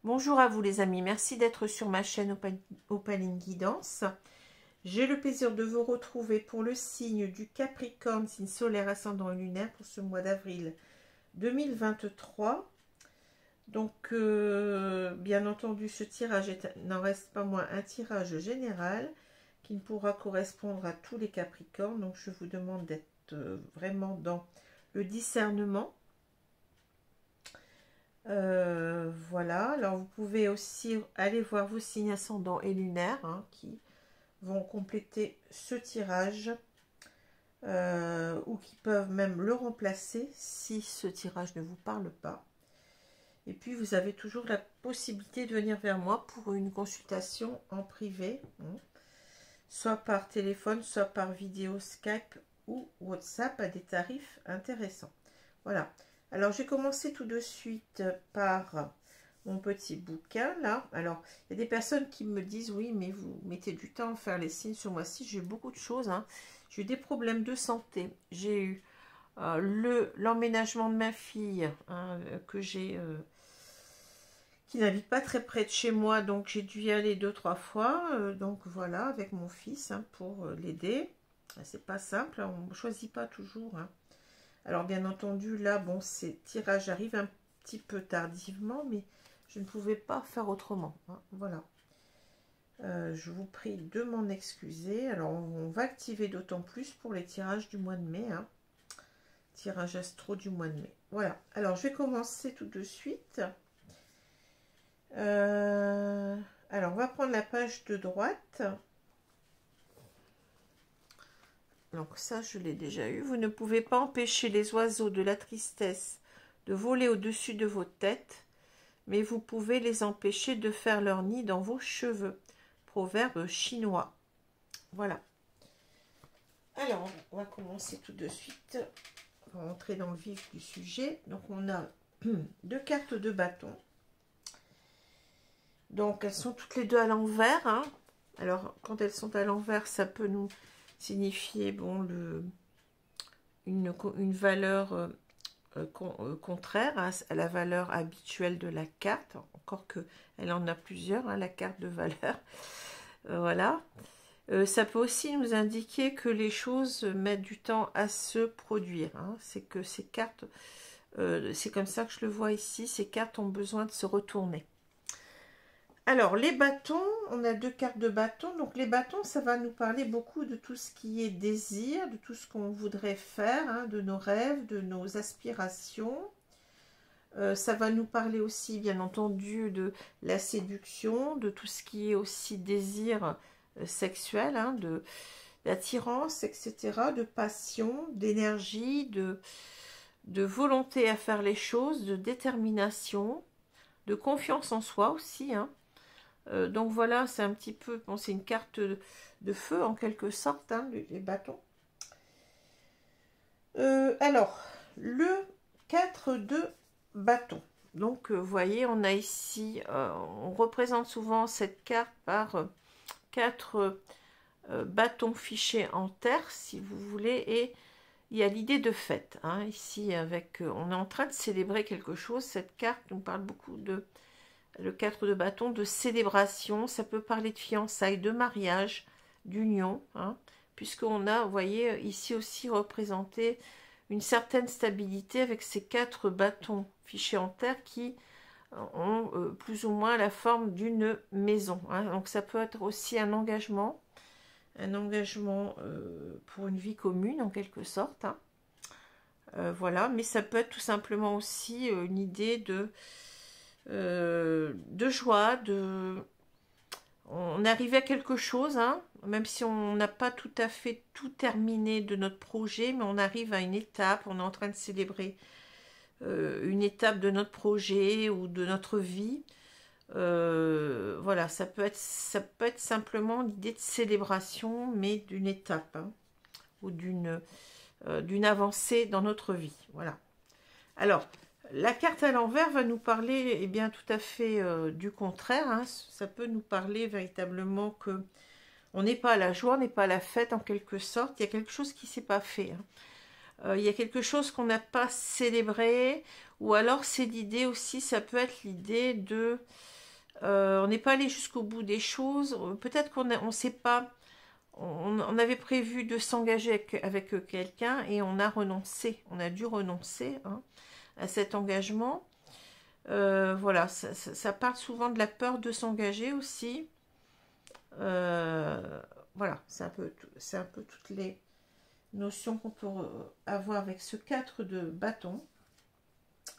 Bonjour à vous les amis, merci d'être sur ma chaîne Opaline Guidance. J'ai le plaisir de vous retrouver pour le signe du Capricorne, signe solaire, ascendant et lunaire pour ce mois d'avril 2023. Donc, bien entendu, ce tirage n'en reste pas moins un tirage général qui ne pourra correspondre à tous les Capricornes. Donc, je vous demande d'être vraiment dans le discernement. Voilà, alors vous pouvez aussi aller voir vos signes ascendants et lunaires qui vont compléter ce tirage ou qui peuvent même le remplacer si ce tirage ne vous parle pas. Et puis vous avez toujours la possibilité de venir vers moi pour une consultation en privé, soit par téléphone, soit par vidéo Skype ou WhatsApp à des tarifs intéressants. Voilà. Alors, j'ai commencé tout de suite par mon petit bouquin, là. Alors, il y a des personnes qui me disent, oui, mais vous mettez du temps à faire les signes sur moi-ci. J'ai eu beaucoup de choses. J'ai eu des problèmes de santé. J'ai eu l'emménagement de ma fille, que j'ai... qui n'habite pas très près de chez moi. Donc, j'ai dû y aller 2-3 fois. Donc, voilà, avec mon fils, pour l'aider. C'est pas simple, on ne choisit pas toujours, Alors, bien entendu, là, bon, ces tirages arrivent un petit peu tardivement, mais je ne pouvais pas faire autrement. Voilà. Je vous prie de m'en excuser. Alors, on va activer d'autant plus pour les tirages du mois de mai. Tirage astro du mois de mai. Voilà. Alors, je vais commencer tout de suite. Alors, on va prendre la page de droite. Donc ça, je l'ai déjà eu. Vous ne pouvez pas empêcher les oiseaux de la tristesse de voler au-dessus de vos têtes, mais vous pouvez les empêcher de faire leur nid dans vos cheveux. Proverbe chinois. Voilà. Alors, on va commencer tout de suite. On va entrer dans le vif du sujet. Donc, on a 2 cartes de bâton. Donc, elles sont toutes les deux à l'envers. Alors, quand elles sont à l'envers, ça peut nous signifier bon, une valeur contraire à la valeur habituelle de la carte, encore qu'elle en a plusieurs, la carte de valeur. Voilà. Ça peut aussi nous indiquer que les choses mettent du temps à se produire. C'est que ces cartes, c'est comme ça que je le vois ici, ces cartes ont besoin de se retourner. Alors, les bâtons, on a 2 cartes de bâtons. Donc, les bâtons, ça va nous parler beaucoup de tout ce qui est désir, de tout ce qu'on voudrait faire, de nos rêves, de nos aspirations. Ça va nous parler aussi, bien entendu, de la séduction, de tout ce qui est aussi désir sexuel, d'attirance, etc., de passion, d'énergie, de volonté à faire les choses, de détermination, de confiance en soi aussi, donc voilà, c'est un petit peu, bon, c'est une carte de feu en quelque sorte, les bâtons. Alors, le 4 de bâton. Donc, vous voyez, on a ici, on représente souvent cette carte par 4 bâtons fichés en terre, si vous voulez, et il y a l'idée de fête. Ici, avec, on est en train de célébrer quelque chose. Cette carte nous parle beaucoup de... Le 4 de bâton, de célébration, ça peut parler de fiançailles, de mariage, d'union, puisqu'on a, vous voyez, ici aussi représenté une certaine stabilité avec ces 4 bâtons fichés en terre qui ont plus ou moins la forme d'une maison. Donc ça peut être aussi un engagement pour une vie commune en quelque sorte. Voilà, mais ça peut être tout simplement aussi une idée de joie, on arrive à quelque chose, même si on n'a pas tout à fait tout terminé de notre projet, mais on arrive à une étape, on est en train de célébrer une étape de notre projet ou de notre vie. Voilà, ça peut être simplement l'idée de célébration, mais d'une étape, ou d'une avancée dans notre vie. Voilà. Alors, la carte à l'envers va nous parler bien tout à fait du contraire. Ça peut nous parler véritablement que on n'est pas à la joie, on n'est pas à la fête en quelque sorte. Il y a quelque chose qui ne s'est pas fait. Il y a quelque chose qu'on n'a pas célébré. Ou alors c'est l'idée aussi, ça peut être l'idée de On n'est pas allé jusqu'au bout des choses. Peut-être qu'on ne sait pas. On avait prévu de s'engager avec quelqu'un et on a renoncé. On a dû renoncer, hein, à cet engagement. Voilà, ça parle souvent de la peur de s'engager aussi. Voilà, c'est un peu toutes les notions qu'on peut avoir avec ce 4 de bâton,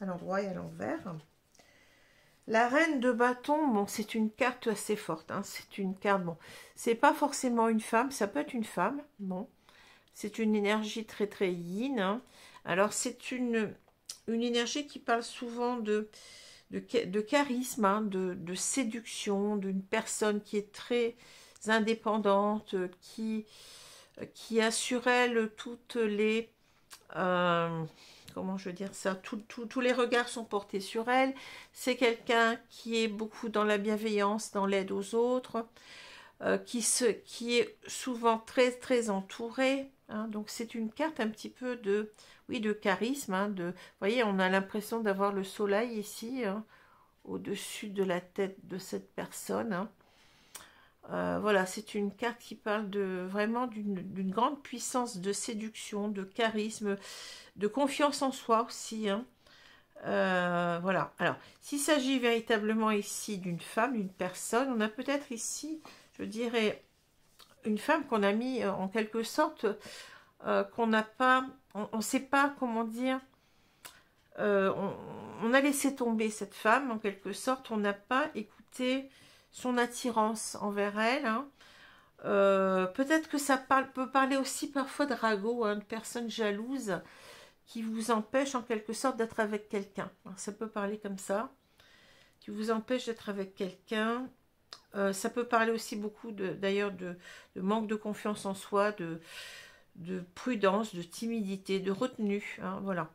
à l'endroit et à l'envers. La reine de bâton, bon, c'est une carte assez forte, hein, c'est une carte, bon, c'est pas forcément une femme, ça peut être une femme, bon, c'est une énergie très très yin, hein. Alors c'est une énergie qui parle souvent de charisme, hein, de séduction, d'une personne qui est très indépendante, qui a sur elle toutes les... comment je veux dire ça, tous les regards sont portés sur elle. C'est quelqu'un qui est beaucoup dans la bienveillance, dans l'aide aux autres, qui est souvent très très entouré, hein. Donc c'est une carte un petit peu de, oui, de charisme, hein, vous voyez, on a l'impression d'avoir le soleil ici, hein, au-dessus de la tête de cette personne, hein. Voilà, c'est une carte qui parle vraiment d'une grande puissance de séduction, de charisme, de confiance en soi aussi, hein. Voilà. Alors, s'il s'agit véritablement ici d'une femme, d'une personne, on a peut-être ici, je dirais, une femme qu'on a mis en quelque sorte, qu'on n'a pas, on ne sait pas comment dire, on a laissé tomber cette femme en quelque sorte, on n'a pas écouté son attirance envers elle, hein. Peut-être que ça peut parler aussi parfois de ragot, hein, de personnes jalouses qui vous empêchent en quelque sorte d'être avec quelqu'un. Ça peut parler comme ça, qui vous empêche d'être avec quelqu'un. Ça peut parler aussi beaucoup d'ailleurs de manque de confiance en soi, de prudence, de timidité, de retenue, hein, voilà.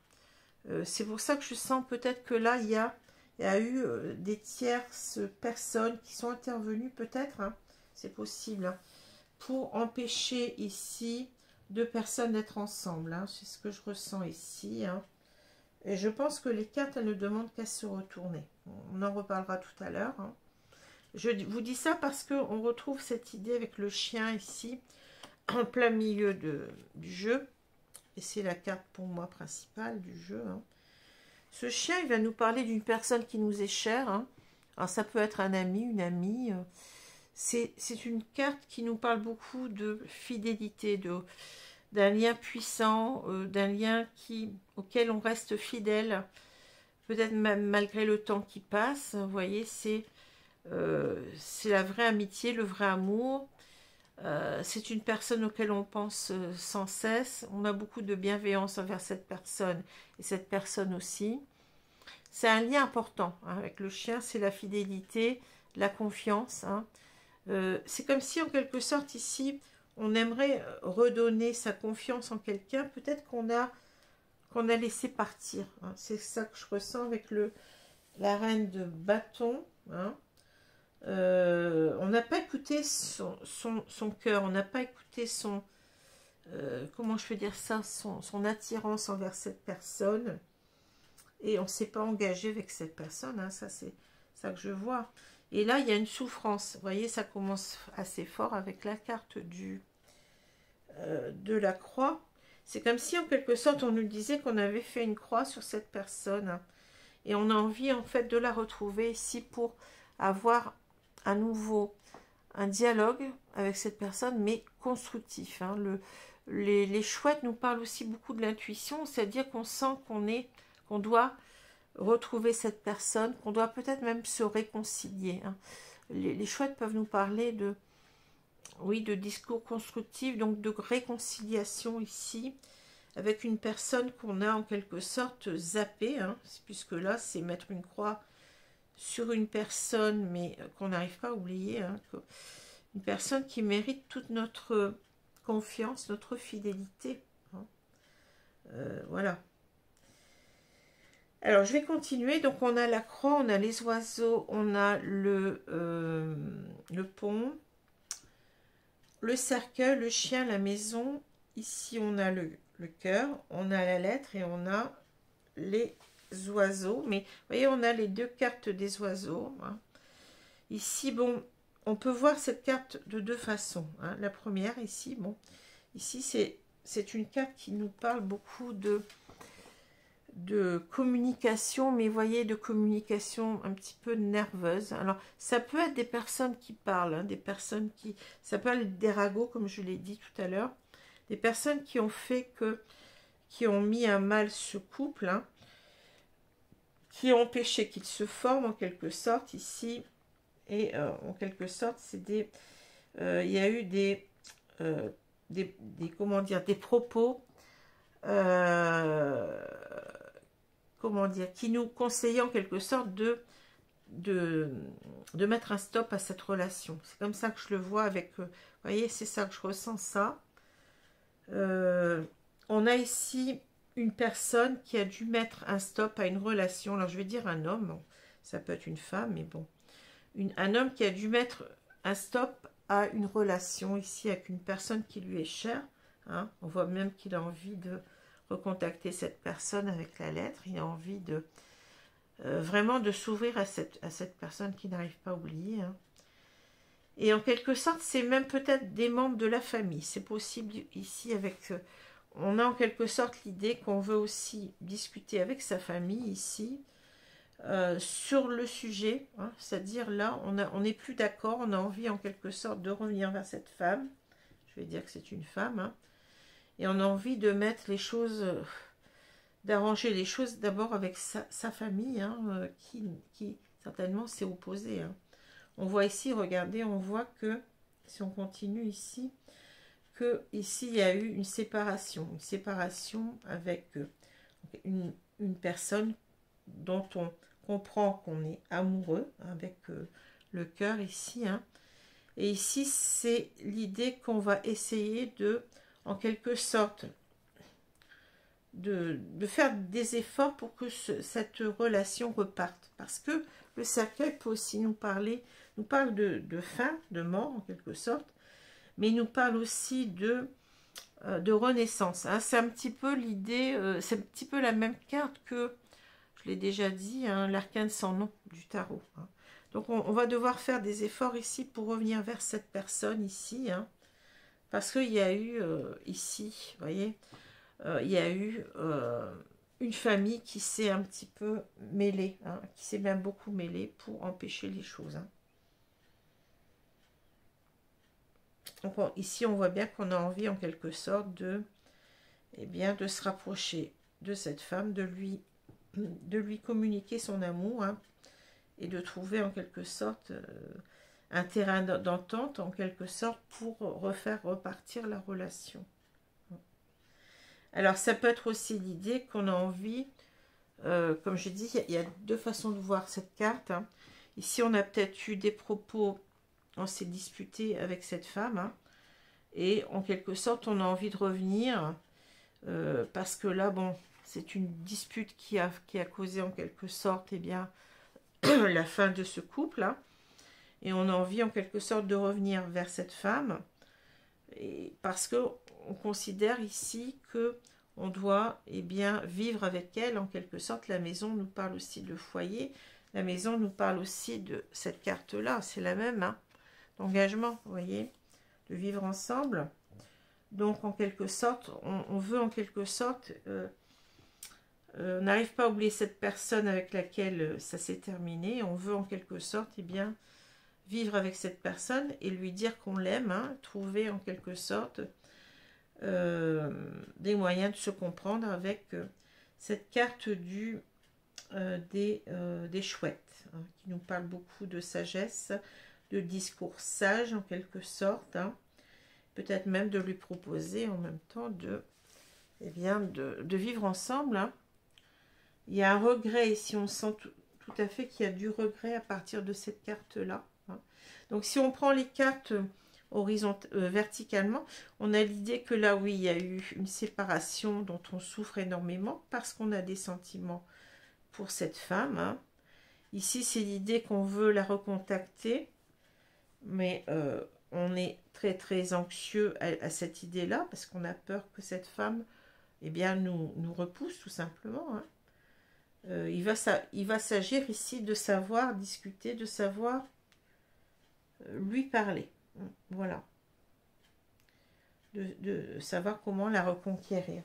C'est pour ça que je sens peut-être que là, il y a eu des tierces personnes qui sont intervenues peut-être, hein, c'est possible, hein, pour empêcher ici deux personnes d'être ensemble, hein. C'est ce que je ressens ici, hein. Et je pense que les cartes, elles ne demandent qu'à se retourner. On en reparlera tout à l'heure, hein. Je vous dis ça parce qu'on retrouve cette idée avec le chien ici, en plein milieu du jeu. Et c'est la carte pour moi principale du jeu, hein. Ce chien, il va nous parler d'une personne qui nous est chère, hein. Alors ça peut être un ami, une amie. C'est une carte qui nous parle beaucoup de fidélité, d'un lien puissant, d'un lien auquel on reste fidèle, peut-être même malgré le temps qui passe. Vous voyez, c'est la vraie amitié, le vrai amour. C'est une personne auquel on pense sans cesse. On a beaucoup de bienveillance envers cette personne et cette personne aussi. C'est un lien important, hein, avec le chien, c'est la fidélité, la confiance, hein. C'est comme si en quelque sorte ici, on aimerait redonner sa confiance en quelqu'un, peut-être qu'on a laissé partir, hein. C'est ça que je ressens avec la reine de bâton, hein. On n'a pas écouté son cœur, on n'a pas écouté comment je peux dire ça, son attirance envers cette personne, et on ne s'est pas engagé avec cette personne, hein. Ça c'est ça que je vois. Et là il y a une souffrance, vous voyez, ça commence assez fort avec la carte de la croix. C'est comme si en quelque sorte on nous disait qu'on avait fait une croix sur cette personne, hein. Et on a envie en fait de la retrouver ici pour avoir à nouveau un dialogue avec cette personne, mais constructif, hein. Les chouettes nous parlent aussi beaucoup de l'intuition, c'est-à-dire qu'on sent qu'on doit retrouver cette personne, qu'on doit peut-être même se réconcilier, hein. Les chouettes peuvent nous parler oui, de discours constructifs, donc de réconciliation ici, avec une personne qu'on a en quelque sorte zappée, hein, puisque là, c'est mettre une croix sur une personne, mais qu'on n'arrive pas à oublier, hein, une personne qui mérite toute notre confiance, notre fidélité, hein. Voilà. Alors, je vais continuer. Donc, on a la croix, on a les oiseaux, on a le pont, le cercueil, le chien, la maison. Ici, on a le cœur, on a la lettre et on a les oiseaux. Mais, vous voyez, on a les deux cartes des oiseaux, hein. Ici, bon, on peut voir cette carte de deux façons. Hein. La première, ici, bon, ici, c'est une carte qui nous parle beaucoup de communication, mais vous voyez, de communication un petit peu nerveuse. Alors, ça peut être des personnes qui parlent, hein, des personnes qui... Ça peut être des ragots, comme je l'ai dit tout à l'heure. Des personnes qui ont fait que... qui ont mis à mal ce couple, hein, qui ont empêché qu'il se forme, en quelque sorte, ici. Et en quelque sorte, c'est des... il y a eu comment dire, des propos... comment dire, qui nous conseillaient en quelque sorte de mettre un stop à cette relation. C'est comme ça que je le vois avec... vous voyez, c'est ça que je ressens, ça. On a ici une personne qui a dû mettre un stop à une relation. Alors, je vais dire un homme, ça peut être une femme, mais bon. Un homme qui a dû mettre un stop à une relation ici avec une personne qui lui est chère. Hein. On voit même qu'il a envie de recontacter cette personne avec la lettre. Il a envie de vraiment de s'ouvrir à cette personne qui n'arrive pas à oublier. Hein. Et en quelque sorte, c'est même peut-être des membres de la famille. C'est possible ici avec... on a en quelque sorte l'idée qu'on veut aussi discuter avec sa famille ici sur le sujet. Hein, c'est-à-dire là, on n'est plus d'accord. On a envie en quelque sorte de revenir vers cette femme. Je vais dire que c'est une femme. Hein, et on a envie de mettre les choses... d'arranger les choses d'abord avec sa famille, hein, qui certainement s'est opposée. Hein. On voit ici, regardez, on voit que, si on continue ici, que ici il y a eu une séparation avec une personne dont on comprend qu'on est amoureux, avec le cœur ici. Hein. Et ici, c'est l'idée qu'on va essayer de, en quelque sorte, de faire des efforts pour que cette relation reparte. Parce que le cercueil peut aussi nous parle de fin, de mort en quelque sorte, mais il nous parle aussi de renaissance. Hein. C'est un petit peu l'idée, c'est un petit peu la même carte que, je l'ai déjà dit, hein, l'arcane sans nom du tarot. Hein. Donc on va devoir faire des efforts ici pour revenir vers cette personne ici, hein, parce qu'il y a eu ici, vous voyez, il y a eu une famille qui s'est un petit peu mêlée, hein, qui s'est même beaucoup mêlée pour empêcher les choses. Hein. Donc ici, on voit bien qu'on a envie en quelque sorte de, eh bien, de se rapprocher de cette femme, de lui communiquer son amour, hein, et de trouver en quelque sorte un terrain d'entente en quelque sorte pour refaire repartir la relation. Alors, ça peut être aussi l'idée qu'on a envie, comme je dis, il y a deux façons de voir cette carte. Hein. Ici, on a peut-être eu des propos, on s'est disputé avec cette femme, hein, et en quelque sorte, on a envie de revenir, parce que là, bon, c'est une dispute qui a causé en quelque sorte, eh bien, la fin de ce couple, hein, et on a envie en quelque sorte de revenir vers cette femme, et parce que on considère ici que on doit, eh bien, vivre avec elle en quelque sorte. La maison nous parle aussi de foyer, la maison nous parle aussi de cette carte là, c'est la même, hein, d'engagement, vous voyez, de vivre ensemble. Donc en quelque sorte, on veut en quelque sorte, on n'arrive pas à oublier cette personne avec laquelle ça s'est terminé, on veut en quelque sorte, eh bien, vivre avec cette personne et lui dire qu'on l'aime, hein, trouver en quelque sorte des moyens de se comprendre avec cette carte des chouettes, hein, qui nous parle beaucoup de sagesse, de discours sage en quelque sorte, hein, peut-être même de lui proposer en même temps eh bien, de vivre ensemble. Hein. Il y a un regret ici, on sent tout à fait qu'il y a du regret à partir de cette carte-là. Hein. Donc si on prend les cartes verticalement, on a l'idée que là, oui, il y a eu une séparation dont on souffre énormément parce qu'on a des sentiments pour cette femme. Hein. Ici, c'est l'idée qu'on veut la recontacter, mais on est très très anxieux à cette idée-là parce qu'on a peur que cette femme, eh bien, nous repousse tout simplement. Hein. Il va s'agir ici de savoir discuter, de savoir lui parler. Voilà. De savoir comment la reconquérir.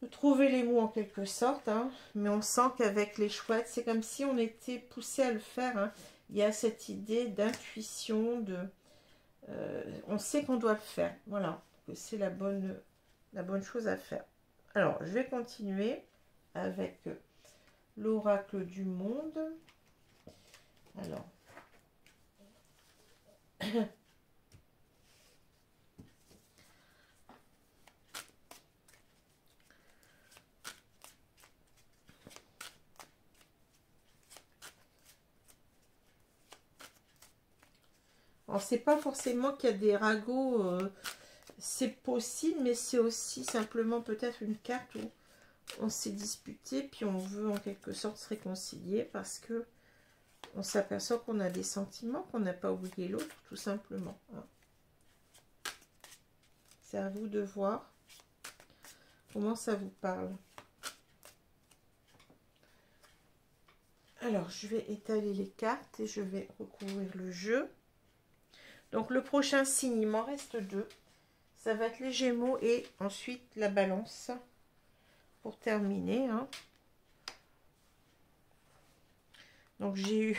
De trouver les mots en quelque sorte, hein, mais on sent qu'avec les chouettes, c'est comme si on était poussé à le faire. Hein. Il y a cette idée d'intuition, on sait qu'on doit le faire. Voilà, que c'est la bonne chose à faire. Alors, je vais continuer avec l'oracle du monde. Alors, c'est pas forcément qu'il y a des ragots, c'est possible, mais c'est aussi simplement peut-être une carte où on s'est disputé, puis on veut en quelque sorte se réconcilier parce que on s'aperçoit qu'on a des sentiments, qu'on n'a pas oublié l'autre, tout simplement. Hein. C'est à vous de voir comment ça vous parle. Alors, je vais étaler les cartes et je vais recouvrir le jeu. Donc, le prochain signe, il m'en reste 2. Ça va être les Gémeaux et ensuite la Balance pour terminer. Hein. Donc, j'ai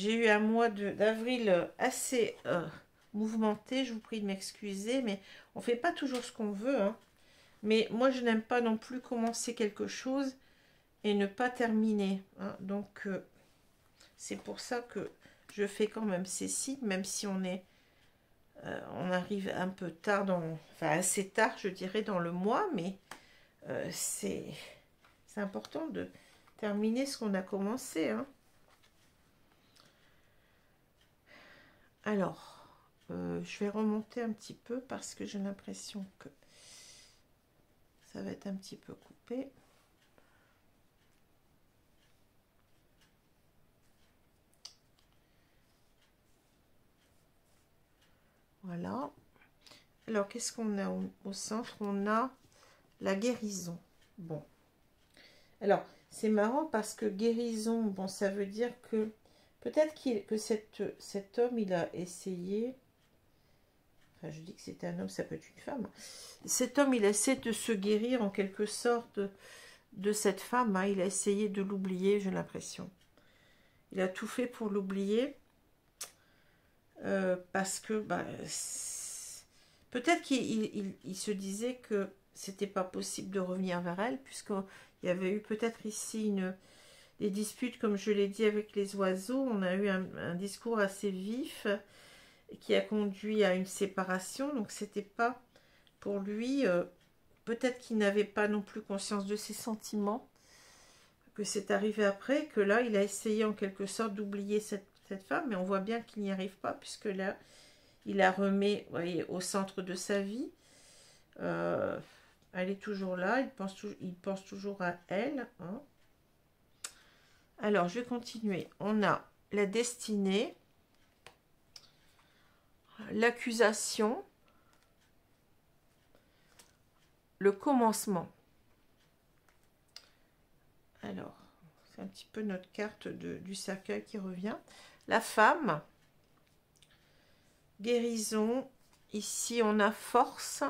eu un mois d'avril assez mouvementé. Je vous prie de m'excuser, mais on ne fait pas toujours ce qu'on veut. Hein. Mais moi, je n'aime pas non plus commencer quelque chose et ne pas terminer. Hein. Donc, c'est pour ça que je fais quand même ces signes, même si on arrive un peu tard, enfin assez tard, je dirais, dans le mois, mais c'est important de terminer ce qu'on a commencé. Hein. Alors, je vais remonter un petit peu parce que j'ai l'impression que ça va être un petit peu coupé. Voilà. Alors, qu'est-ce qu'on a au centre? On a la guérison. Bon. Alors, c'est marrant parce que guérison, bon, ça veut dire que peut-être que cet homme, il a essayé... Enfin, je dis que c'est un homme, ça peut être une femme. Cet homme, il essaie de se guérir en quelque sorte de cette femme. Hein. Il a essayé de l'oublier, j'ai l'impression. Il a tout fait pour l'oublier. Parce que bah, peut-être qu'il se disait que c'était pas possible de revenir vers elle, puisqu'il y avait eu peut-être ici des disputes, comme je l'ai dit, avec les oiseaux. On a eu un discours assez vif qui a conduit à une séparation. Donc c'était pas pour lui, peut-être qu'il n'avait pas non plus conscience de ses sentiments, que c'est arrivé après, que là il a essayé en quelque sorte d'oublier cette femme, mais on voit bien qu'il n'y arrive pas, puisque là il la remet, vous voyez, au centre de sa vie. Elle est toujours là, il pense toujours à elle. Hein. Alors, je vais continuer. On a la destinée, l'accusation, le commencement. Alors, c'est un petit peu notre carte du cercueil qui revient. La femme, guérison. Ici, on a force,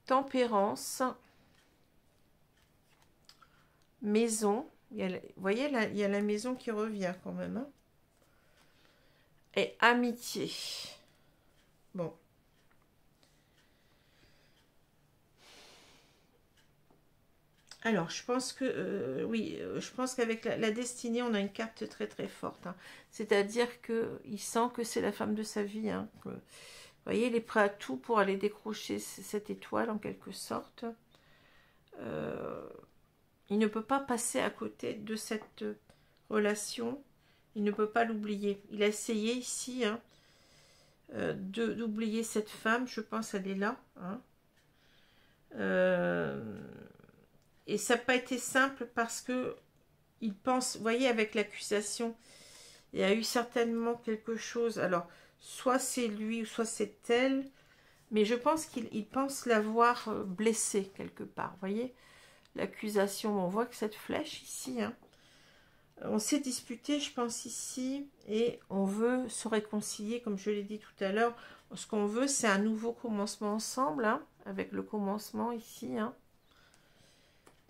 tempérance, maison. Vous voyez, là, il y a la maison qui revient quand même. Hein. Et amitié. Bon. Alors, je pense que, oui, je pense qu'avec la destinée, on a une carte très très forte. Hein. C'est-à-dire qu'il sent que c'est la femme de sa vie. Hein. Vous voyez, il est prêt à tout pour aller décrocher cette étoile en quelque sorte. Il ne peut pas passer à côté de cette relation. Il ne peut pas l'oublier. Il a essayé ici hein, d'oublier cette femme. Je pense qu'elle est là. Hein. Et ça n'a pas été simple parce que il pense, vous voyez, avec l'accusation, il y a eu certainement quelque chose. Alors, soit c'est lui ou soit c'est elle. Mais je pense qu'il pense l'avoir blessée quelque part. Vous voyez, l'accusation, on voit que cette flèche ici, hein, On s'est disputé, je pense, ici, et on veut se réconcilier, comme je l'ai dit tout à l'heure. Ce qu'on veut, c'est un nouveau commencement ensemble, hein, avec le commencement ici. Hein.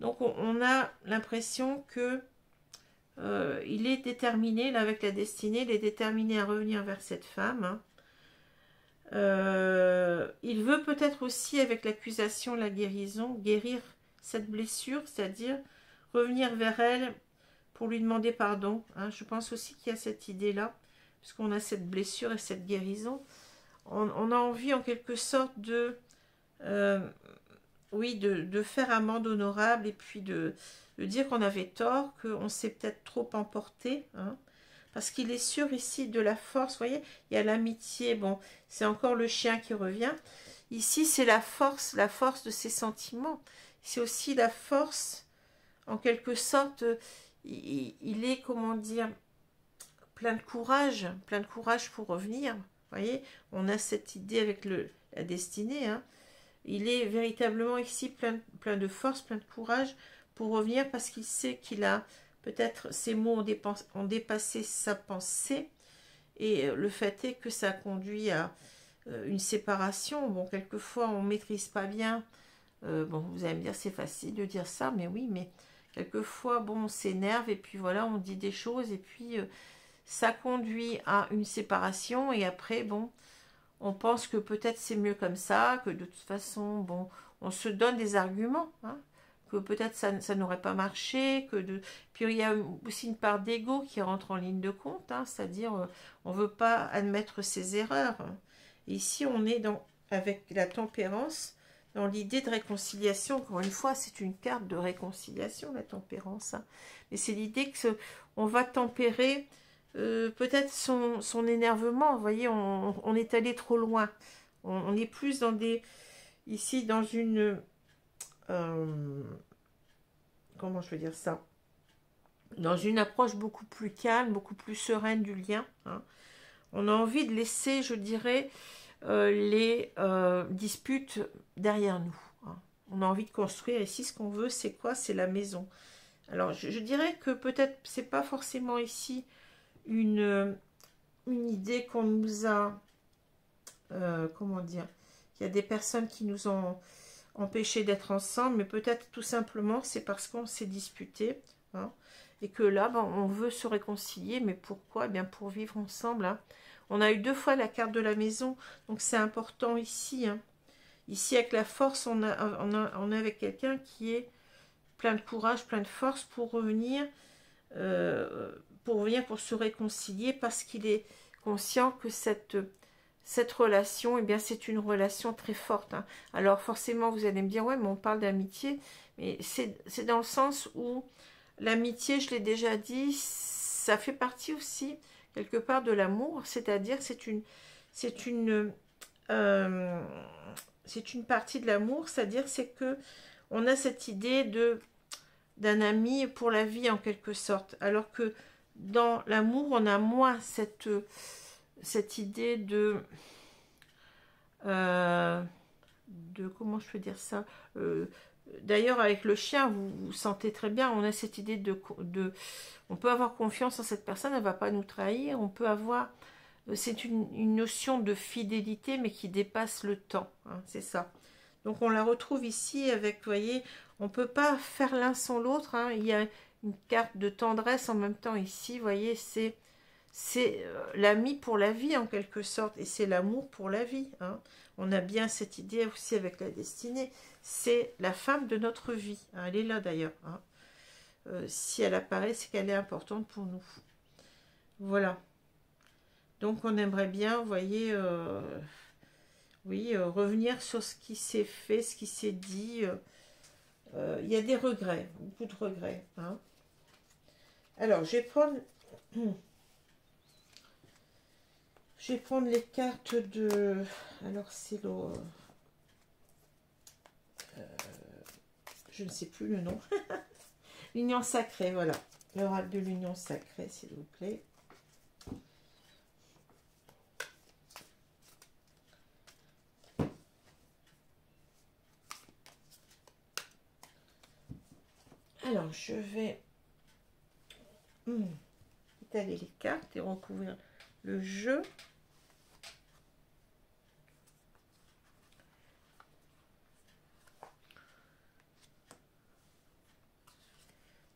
Donc, on a l'impression que il est déterminé, là, avec la destinée, il est déterminé à revenir vers cette femme. Hein. Il veut peut-être aussi, avec l'accusation, la guérison, guérir cette blessure, c'est-à-dire revenir vers elle pour lui demander pardon. Hein. Je pense aussi qu'il y a cette idée-là, puisqu'on a cette blessure et cette guérison. On a envie, en quelque sorte, euh, oui, de faire amende honorable et puis de dire qu'on avait tort, qu'on s'est peut-être trop emporté. Hein. Parce qu'il est sûr ici de la force, vous voyez, il y a l'amitié, bon, c'est encore le chien qui revient. Ici, c'est la force de ses sentiments. C'est aussi la force, en quelque sorte, il est, comment dire, plein de courage pour revenir. Vous voyez, on a cette idée avec la destinée. Hein. Il est véritablement ici plein de force, plein de courage pour revenir parce qu'il sait qu'il a peut-être ces mots ont dépassé sa pensée et le fait est que ça conduit à une séparation. Bon, quelquefois on ne maîtrise pas bien. Bon, vous allez me dire c'est facile de dire ça, mais oui, mais quelquefois bon, on s'énerve et puis voilà, on dit des choses et puis ça conduit à une séparation et après bon, on pense que peut-être c'est mieux comme ça, que de toute façon bon, on se donne des arguments. Hein, que peut-être ça n'aurait pas marché, puis il y a aussi une part d'ego qui rentre en ligne de compte, hein, c'est-à-dire on ne veut pas admettre ses erreurs. Et ici on est avec la tempérance, dans l'idée de réconciliation. Encore une fois, c'est une carte de réconciliation, la tempérance. Hein. Mais c'est l'idée que on va tempérer peut-être son énervement. Vous voyez, on est allé trop loin. On est plus ici dans une... comment je veux dire ça, dans une approche beaucoup plus calme, beaucoup plus sereine du lien. Hein. On a envie de laisser, je dirais, les disputes derrière nous. Hein. On a envie de construire. Ici, ce qu'on veut, c'est quoi? C'est la maison. Alors, je dirais que peut-être, c'est pas forcément ici une idée qu'on nous a... comment dire? Il y a des personnes qui nous ont empêcher d'être ensemble, mais peut-être tout simplement c'est parce qu'on s'est disputé, hein, et que là ben, on veut se réconcilier. Mais pourquoi? Eh bien pour vivre ensemble. Hein. On a eu 2 fois la carte de la maison, donc c'est important ici. Hein. Ici avec la force, on est avec quelqu'un qui est plein de courage, plein de force pour revenir, pour se réconcilier, parce qu'il est conscient que cette relation, eh bien, c'est une relation très forte. Hein. Alors forcément, vous allez me dire, ouais, mais on parle d'amitié, mais c'est dans le sens où l'amitié, je l'ai déjà dit, ça fait partie aussi, quelque part, de l'amour, c'est-à-dire c'est une partie de l'amour, c'est-à-dire c'est que on a cette idée d'un ami pour la vie, en quelque sorte, alors que dans l'amour, on a moins cette idée comment je peux dire ça, d'ailleurs avec le chien vous sentez très bien, on a cette idée on peut avoir confiance en cette personne, elle ne va pas nous trahir, on peut avoir c'est une notion de fidélité mais qui dépasse le temps, hein, c'est ça. Donc on la retrouve ici avec, vous voyez, on ne peut pas faire l'un sans l'autre, hein. Il y a une carte de tendresse en même temps ici, vous voyez, c'est l'ami pour la vie en quelque sorte, et c'est l'amour pour la vie. Hein. On a bien cette idée aussi avec la destinée, c'est la femme de notre vie. Hein. Elle est là d'ailleurs. Hein. Si elle apparaît, c'est qu'elle est importante pour nous. Voilà. Donc on aimerait bien, vous voyez, oui, revenir sur ce qui s'est fait, ce qui s'est dit. Il y a des regrets, beaucoup de regrets. Hein. Alors, je vais prendre... Je vais prendre les cartes de... Alors, c'est le... je ne sais plus le nom. L'union sacrée, voilà. L'oracle de l'union sacrée, s'il vous plaît. Alors, je vais étaler les cartes et recouvrir le jeu.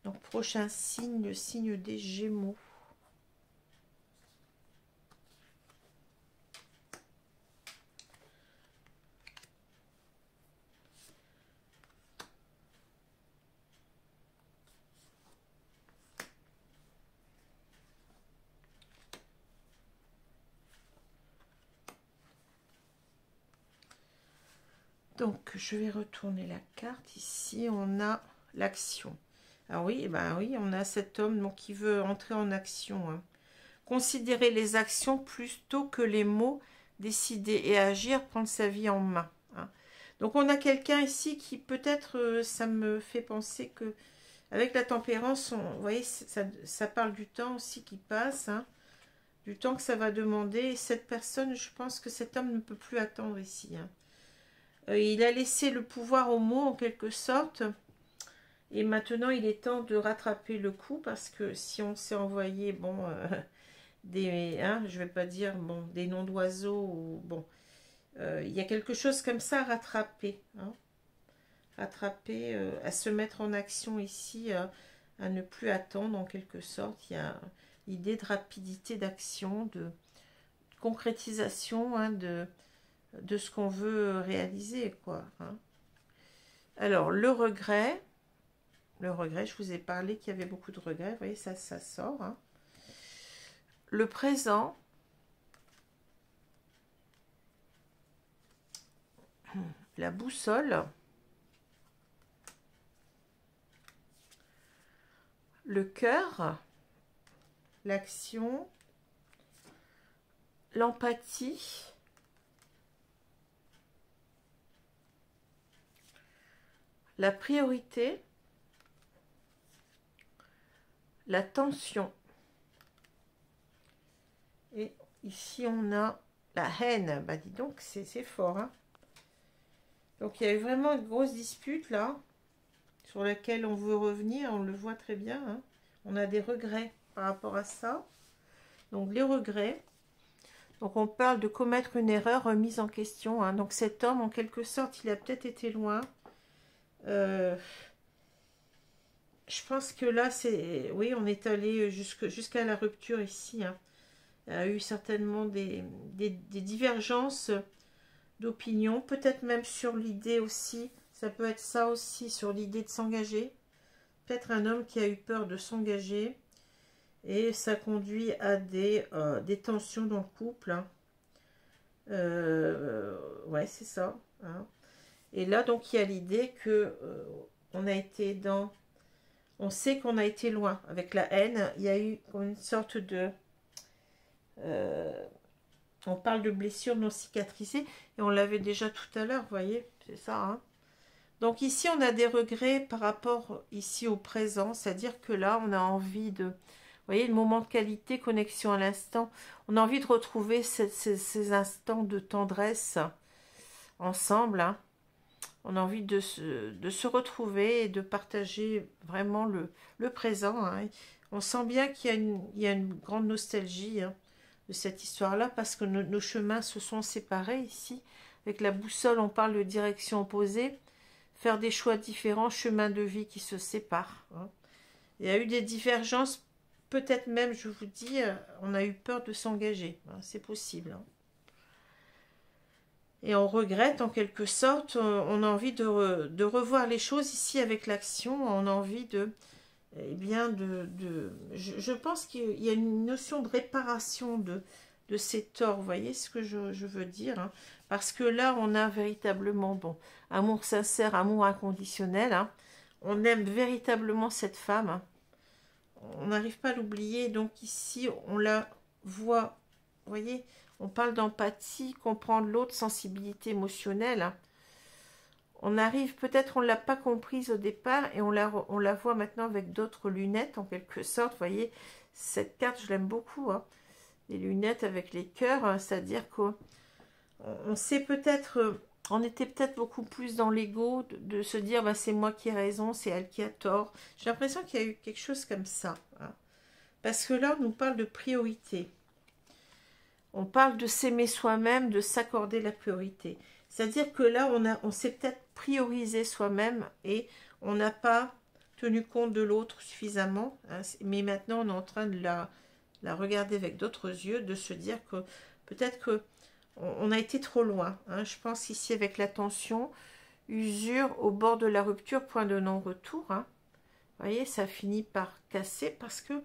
Donc, prochain signe, le signe des Gémeaux. Donc, je vais retourner la carte. Ici, on a l'action. Ah oui, ben oui, on a cet homme donc, qui veut entrer en action. Hein. Considérer les actions plutôt que les mots, décider et agir, prendre sa vie en main. Hein. Donc, on a quelqu'un ici qui peut-être, ça me fait penser que avec la tempérance, vous voyez, ça parle du temps aussi qui passe, hein, du temps que ça va demander. Et cette personne, je pense que cet homme ne peut plus attendre ici. Hein. Il a laissé le pouvoir aux mots en quelque sorte. Et maintenant, il est temps de rattraper le coup parce que si on s'est envoyé, bon, je vais pas dire, bon, des noms d'oiseaux, ou bon, il y a quelque chose comme ça à rattraper. Hein. Rattraper, à se mettre en action ici, à ne plus attendre en quelque sorte. Il y a l'idée de rapidité d'action, de concrétisation, hein, de ce qu'on veut réaliser, quoi. Hein. Alors, le regret, je vous ai parlé qu'il y avait beaucoup de regrets, vous voyez, ça sort. Hein. Le présent, la boussole, le cœur, l'action, l'empathie, la priorité, la tension. Et ici, on a la haine. Bah, dis donc, c'est fort. Hein. Donc, il y a eu vraiment une grosse dispute, là, sur laquelle on veut revenir. On le voit très bien. Hein. On a des regrets par rapport à ça. Donc, les regrets. Donc, on parle de commettre une erreur remise en question. Hein. Donc, cet homme, en quelque sorte, il a peut-être été loin. Je pense que là, c'est... Oui, on est allé jusqu'à la rupture ici. Hein. Il y a eu certainement des divergences d'opinion, peut-être même sur l'idée aussi, ça peut être ça aussi, sur l'idée de s'engager. Peut-être un homme qui a eu peur de s'engager et ça conduit à des tensions dans le couple. Hein. Ouais, c'est ça. Hein. Et là, donc, il y a l'idée que on a été dans... On sait qu'on a été loin. Avec la haine, il y a eu une sorte de... on parle de blessures non cicatrisées et on l'avait déjà tout à l'heure, vous voyez, c'est ça. Hein. Donc ici, on a des regrets par rapport ici au présent, c'est-à-dire que là, on a envie de, vous voyez, le moment de qualité, connexion à l'instant, on a envie de retrouver ces instants de tendresse ensemble. Hein. On a envie de se retrouver et de partager vraiment le présent. Hein. On sent bien qu'il y a une grande nostalgie, hein, de cette histoire-là, parce que nos chemins se sont séparés ici. Avec la boussole, on parle de direction opposée, faire des choix différents, chemins de vie qui se séparent. Hein. Il y a eu des divergences, peut-être même, je vous dis, on a eu peur de s'engager. Hein, c'est possible. Hein. Et on regrette en quelque sorte, on a envie de revoir les choses ici avec l'action, on a envie de... Eh bien, je pense qu'il y a une notion de réparation de ces torts, vous voyez ce que je veux dire, hein. Parce que là, on a véritablement, bon, amour sincère, amour inconditionnel, hein. On aime véritablement cette femme, hein. On n'arrive pas à l'oublier, donc ici, on la voit, vous voyez, on parle d'empathie, comprendre l'autre, sensibilité émotionnelle, hein. On arrive, peut-être on ne l'a pas comprise au départ et on la voit maintenant avec d'autres lunettes en quelque sorte. Vous voyez, cette carte, je l'aime beaucoup. Hein. Les lunettes avec les cœurs, hein, c'est-à-dire qu'on sait peut-être, on était peut-être beaucoup plus dans l'ego de se dire bah, c'est moi qui ai raison, c'est elle qui a tort. J'ai l'impression qu'il y a eu quelque chose comme ça. Hein. Parce que là, on nous parle de priorité. On parle de s'aimer soi-même, de s'accorder la priorité. C'est-à-dire que là, on s'est peut-être priorisé soi-même et on n'a pas tenu compte de l'autre suffisamment. Hein, mais maintenant, on est en train de la regarder avec d'autres yeux, de se dire que peut-être que on a été trop loin. Hein. Je pense ici avec la tension, usure au bord de la rupture, point de non-retour. Hein. Vous voyez, ça finit par casser parce que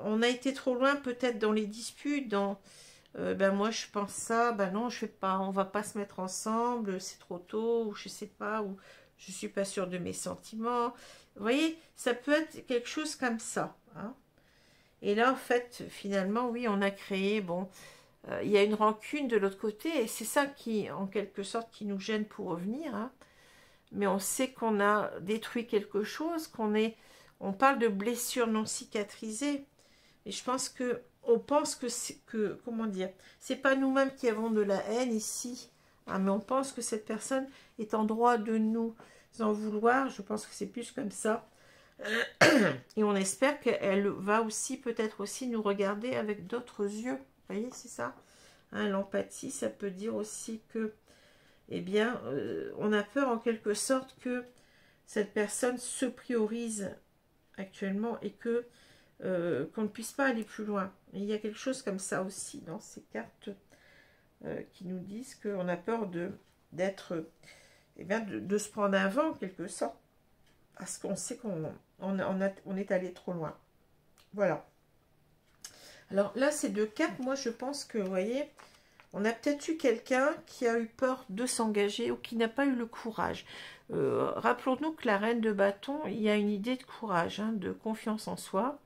on a été trop loin peut-être dans les disputes, dans ben moi je pense ça, ben non je vais pas, on va pas se mettre ensemble, c'est trop tôt, ou je sais pas, ou je suis pas sûre de mes sentiments. Vous voyez, ça peut être quelque chose comme ça. Hein. Et là en fait finalement oui on a créé, bon, il y a une rancune de l'autre côté et c'est ça qui en quelque sorte qui nous gêne pour revenir. Hein. Mais on sait qu'on a détruit quelque chose, on parle de blessures non cicatrisées. Et je pense que on pense que c'est que, comment dire, c'est pas nous-mêmes qui avons de la haine ici, hein, mais on pense que cette personne est en droit de nous en vouloir. Je pense que c'est plus comme ça. Et on espère qu'elle va aussi, peut-être aussi, nous regarder avec d'autres yeux. Vous voyez, c'est ça. Hein, l'empathie, ça peut dire aussi que, eh bien, on a peur en quelque sorte que cette personne se priorise actuellement et que qu'on ne puisse pas aller plus loin. Et il y a quelque chose comme ça aussi dans ces cartes qui nous disent qu'on a peur d'être, eh bien, de se prendre un vent en quelque sorte, parce qu'on sait on est allé trop loin. Voilà. Alors là, ces deux cartes, moi je pense que, vous voyez, on a peut-être eu quelqu'un qui a eu peur de s'engager ou qui n'a pas eu le courage. Rappelons-nous que la reine de bâton, il y a une idée de courage, hein, de confiance en soi.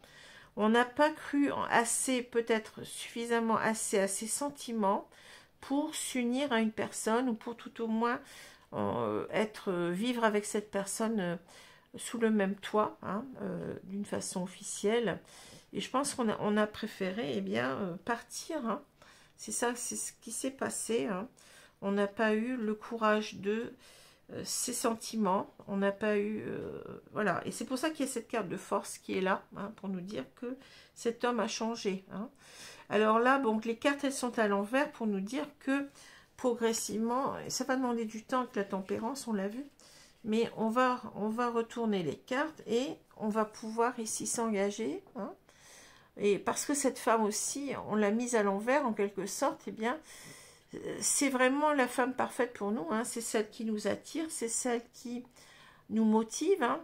On n'a pas cru assez, peut-être suffisamment assez à ses sentiments pour s'unir à une personne ou pour tout au moins vivre avec cette personne sous le même toit, hein, d'une façon officielle. Et je pense qu'on a préféré eh bien, partir. Hein. C'est ça, c'est ce qui s'est passé. Hein. On n'a pas eu le courage de ses sentiments, on n'a pas eu... voilà, et c'est pour ça qu'il y a cette carte de force qui est là, hein, pour nous dire que cet homme a changé. Hein. Alors là, bon, les cartes, elles sont à l'envers pour nous dire que progressivement, ça va demander du temps avec la tempérance, on l'a vu, mais on va retourner les cartes et on va pouvoir ici s'engager. Hein, et parce que cette femme aussi, on l'a mise à l'envers en quelque sorte, eh bien... c'est vraiment la femme parfaite pour nous, hein. C'est celle qui nous attire, c'est celle qui nous motive. Hein.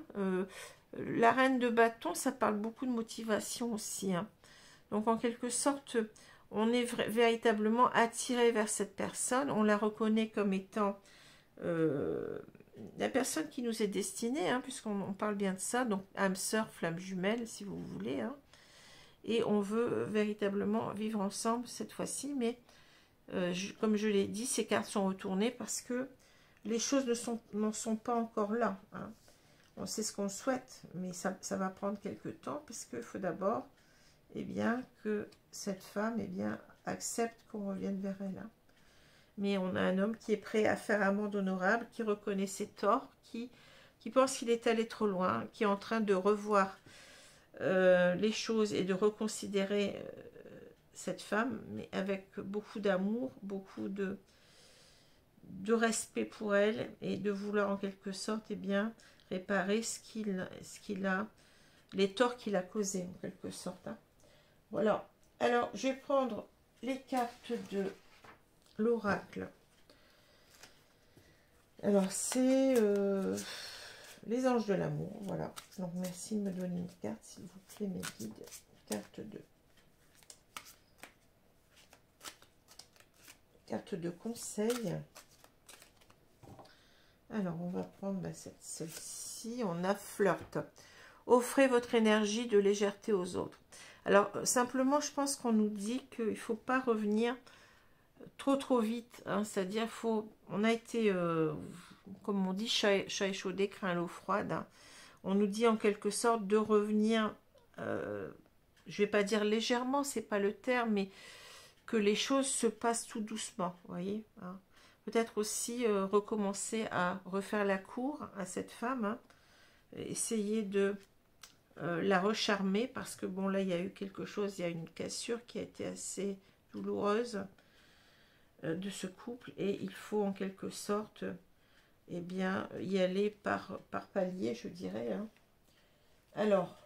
La reine de bâton, ça parle beaucoup de motivation aussi. Hein. Donc en quelque sorte, on est véritablement attiré vers cette personne, on la reconnaît comme étant la personne qui nous est destinée, hein, puisqu'on parle bien de ça, donc âme sœur, flamme jumelle, si vous voulez. Hein. Et on veut véritablement vivre ensemble cette fois-ci, mais comme je l'ai dit, ces cartes sont retournées parce que les choses n'en sont pas encore là. Hein. On sait ce qu'on souhaite, mais ça va prendre quelques temps parce qu'il faut d'abord eh bien, que cette femme eh bien, accepte qu'on revienne vers elle. Hein. Mais on a un homme qui est prêt à faire amende honorable, qui reconnaît ses torts, qui pense qu'il est allé trop loin, qui est en train de revoir les choses et de reconsidérer cette femme, mais avec beaucoup d'amour, beaucoup de respect pour elle et de vouloir en quelque sorte eh bien, réparer ce qu'il a, les torts qu'il a causés en quelque sorte. Hein. Voilà. Alors, je vais prendre les cartes de l'oracle. Alors, c'est les anges de l'amour. Voilà. Donc, merci de me donner une carte, s'il vous plaît, mes guides. Carte 2. Carte de conseil. Alors, on va prendre celle-ci. On a flirt. Offrez votre énergie de légèreté aux autres. Alors, simplement, je pense qu'on nous dit qu'il ne faut pas revenir trop vite. Hein, c'est-à-dire, on a été, comme on dit, chat échaudé craint l'eau froide. Hein. On nous dit en quelque sorte de revenir, je ne vais pas dire légèrement, c'est pas le terme, mais que les choses se passent tout doucement, vous voyez. Hein. Peut-être aussi recommencer à refaire la cour à cette femme, hein. Essayer de la recharmer, parce que bon, là, il y a eu quelque chose, il y a une cassure qui a été assez douloureuse de ce couple, et il faut en quelque sorte, eh bien, y aller par palier, je dirais. Hein. Alors,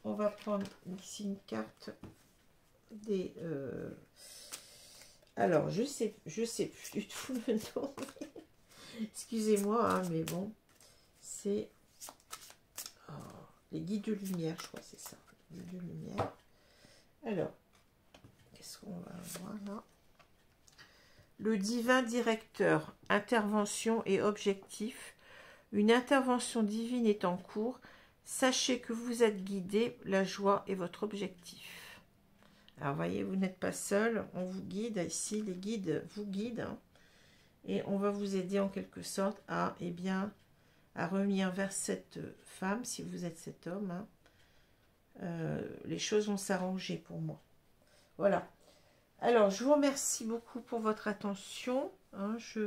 on va prendre ici une carte des... alors, je sais plus du tout le nom. Excusez-moi, hein, mais bon, c'est les guides de lumière, je crois, c'est ça. Les guides de lumière. Alors, qu'est-ce qu'on va voir là? Le divin directeur, intervention et objectif. Une intervention divine est en cours. Sachez que vous êtes guidé, la joie est votre objectif. Alors, voyez, vous n'êtes pas seul, on vous guide ici, les guides vous guident. Hein, et on va vous aider en quelque sorte à, eh bien, à revenir vers cette femme, si vous êtes cet homme. Hein. Les choses vont s'arranger pour moi. Voilà. Alors, je vous remercie beaucoup pour votre attention. Hein, je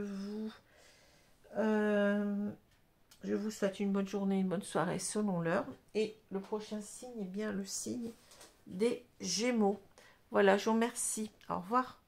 vous souhaite une bonne journée, une bonne soirée selon l'heure. Et le prochain signe est bien le signe des Gémeaux. Voilà, je vous remercie. Au revoir.